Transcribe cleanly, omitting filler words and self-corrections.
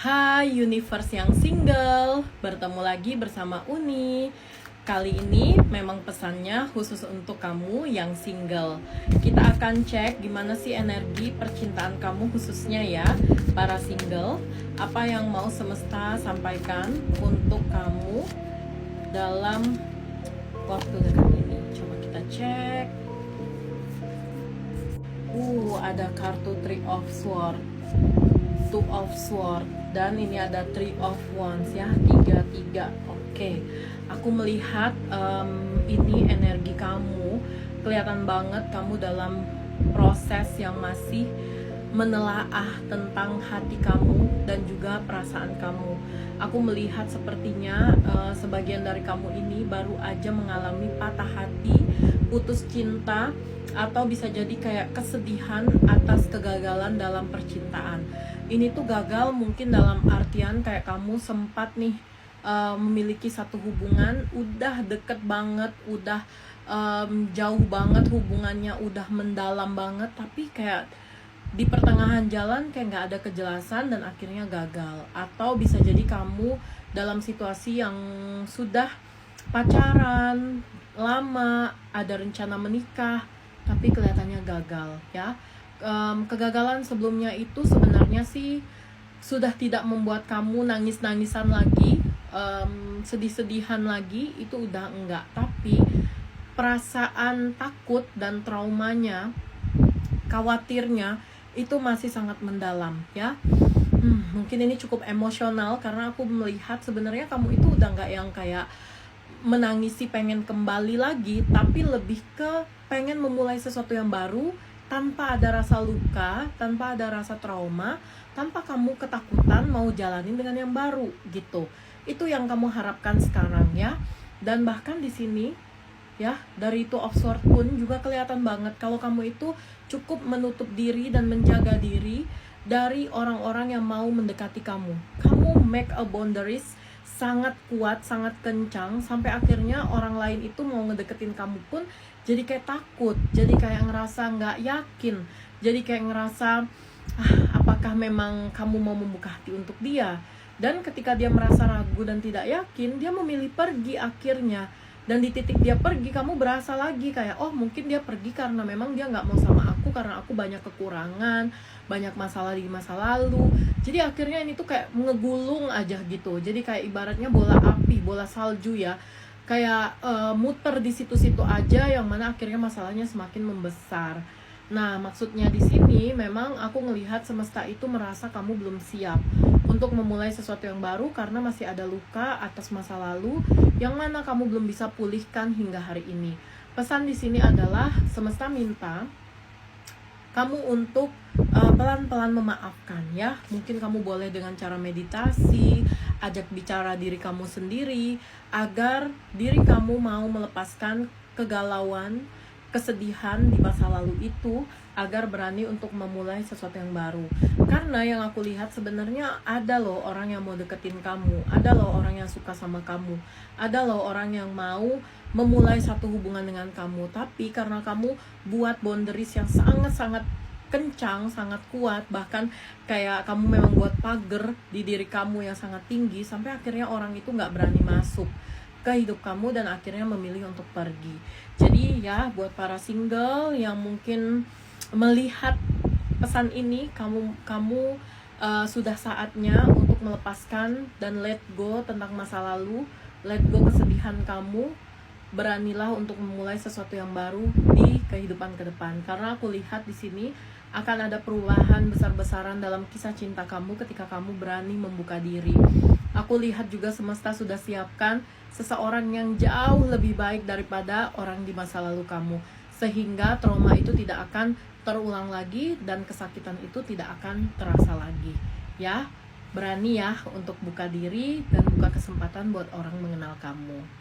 Hai universe yang single, bertemu lagi bersama Uni. Kali ini memang pesannya khusus untuk kamu yang single. Kita akan cek gimana sih energi percintaan kamu khususnya ya, para single. Apa yang mau semesta sampaikan untuk kamu dalam waktu dekat ini. Coba kita cek. Ada kartu Three of Swords, Two of Swords, dan ini ada Three of Wands ya, 3-3. Oke, aku melihat ini energi kamu, kelihatan banget kamu dalam proses yang masih menelaah tentang hati kamu dan juga perasaan kamu. Aku melihat sepertinya sebagian dari kamu ini baru aja mengalami patah hati, putus cinta, atau bisa jadi kayak kesedihan atas kegagalan dalam percintaan. Ini tuh gagal mungkin dalam artian kayak kamu sempat nih memiliki satu hubungan, udah deket banget, udah jauh banget hubungannya, udah mendalam banget, tapi kayak di pertengahan jalan kayak nggak ada kejelasan dan akhirnya gagal. Atau bisa jadi kamu dalam situasi yang sudah pacaran lama, ada rencana menikah, tapi kelihatannya gagal ya. Kegagalan sebelumnya itu sebenarnya sih sudah tidak membuat kamu nangis-nangisan lagi, sedih-sedihan lagi, itu udah enggak. Tapi perasaan takut dan traumanya, khawatirnya itu masih sangat mendalam ya. Mungkin ini cukup emosional karena aku melihat sebenarnya kamu itu udah nggak yang kayak menangisi pengen kembali lagi, tapi lebih ke pengen memulai sesuatu yang baru tanpa ada rasa luka, tanpa ada rasa trauma, tanpa kamu ketakutan mau jalanin dengan yang baru gitu. Itu yang kamu harapkan sekarang ya. Dan bahkan di sini ya, dari Two of Swords pun juga kelihatan banget kalau kamu itu cukup menutup diri dan menjaga diri dari orang-orang yang mau mendekati kamu. Kamu make a boundaries sangat kuat, sangat kencang, sampai akhirnya orang lain itu mau ngedeketin kamu pun jadi kayak takut, jadi kayak ngerasa nggak yakin, jadi kayak ngerasa apakah memang kamu mau membuka hati untuk dia. Dan ketika dia merasa ragu dan tidak yakin, dia memilih pergi akhirnya. Dan di titik dia pergi, kamu berasa lagi kayak, oh mungkin dia pergi karena memang dia nggak mau sama aku, karena aku banyak kekurangan, banyak masalah di masa lalu. Jadi akhirnya ini tuh kayak ngegulung aja gitu. Jadi kayak ibaratnya bola api, bola salju ya, kayak muter di situ-situ aja, yang mana akhirnya masalahnya semakin membesar. Nah, maksudnya di sini memang aku ngelihat semesta itu merasa kamu belum siap untuk memulai sesuatu yang baru karena masih ada luka atas masa lalu yang mana kamu belum bisa pulihkan hingga hari ini. Pesan di sini adalah semesta minta kamu untuk pelan-pelan memaafkan ya. Mungkin kamu boleh dengan cara meditasi, ajak bicara diri kamu sendiri agar diri kamu mau melepaskan kegalauan, kesedihan di masa lalu itu, agar berani untuk memulai sesuatu yang baru. Karena yang aku lihat sebenarnya ada loh orang yang mau deketin kamu, ada loh orang yang suka sama kamu, ada loh orang yang mau memulai satu hubungan dengan kamu. Tapi karena kamu buat boundaries yang sangat-sangat kencang, sangat kuat, bahkan kayak kamu memang buat pagar di diri kamu yang sangat tinggi, sampai akhirnya orang itu gak berani masuk ke hidup kamu dan akhirnya memilih untuk pergi. Jadi ya, buat para single yang mungkin melihat pesan ini, kamu sudah saatnya untuk melepaskan dan let go tentang masa lalu, let go kesedihan kamu. Beranilah untuk memulai sesuatu yang baru di kehidupan ke depan. Karena aku lihat di sini akan ada perubahan besar-besaran dalam kisah cinta kamu ketika kamu berani membuka diri. Aku lihat juga semesta sudah siapkan seseorang yang jauh lebih baik daripada orang di masa lalu kamu, sehingga trauma itu tidak akan terulang lagi dan kesakitan itu tidak akan terasa lagi ya. Berani ya untuk buka diri dan buka kesempatan buat orang mengenal kamu.